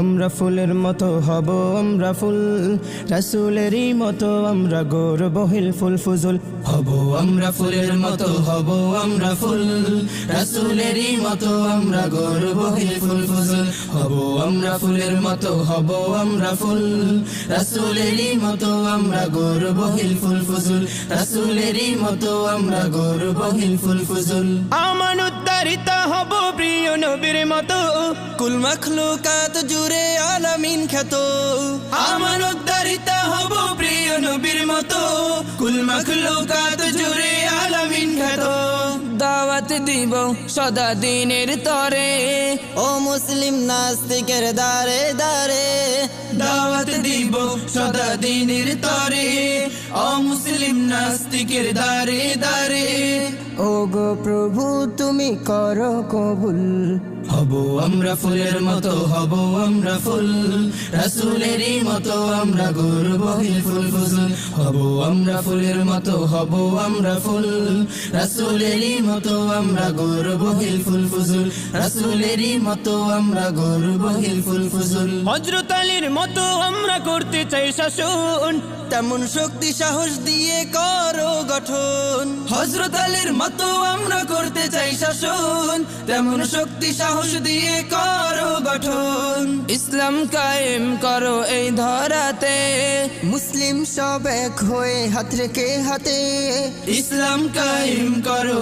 আমরা ফুলের মতো হব আমরা ফুল, রাসূলেরই মতো আমরা গৌরবহিল ফুল ফুজুল। হব আমরা ফুলের মতো হব আমরা ফুল, রাসূলেরই মতো আমরা গৌরবহিল ফুল ফুজুল। হব আমরা ফুলের মতো হব আমরা ফুল, রাসূলেরই মতো আমরা গৌরবহিল ফুল ফুজুল। রাসূলেরই মতো আমরা গৌরবহিল ফুল ফুজুল। আমান উদ্ধারিত হব প্রিয় নবীর মতো, কুল মাখলুকাত জুড়ে আলামিন খ্যাত। আমান উদ্ধারিত হব প্রিয় নবীর মতো, কুল মাখলুকাত জুড়ে আলামিন খ্যাত। দাওয়াত দিব সদা দিনের তরে, ও মুসলিম নাস্তিকের দারে দারে। দাওয়াত দিব সদা দিনের তরে, ও মুসলিম নাস্তিকের দারে দারে। ও গো প্রভু তুমি করো কবুল। হব আমরা ফুলের মতো হব আমরা ফুল, রাসূলেরই মতো আমরা গৌরবহিল ফুল ফুজুল। হব আমরা ফুলের মতো হব আমরা ফুল, রাসূলেরই মতো আমরা গৌরবহিল ফুল ফুজুল। রাসূলেরই মতো আমরা গৌরবহিল ফুল ফুজুল। হযরত আলীর মতো আমরা করতে চাই শাসন, তেমন শক্তি সাহস দিয়ে করো গঠন। হযরত আলীর মতো আমরা করতে চাই শাসন, তেমন শক্তি সাহস দিয়ে করো গঠন। ইসলাম কায়েম করো এই ধরাতে, মুসলিম সব এক হয়ে হাত রেখে হাতে। ইসলাম কায়েম করো।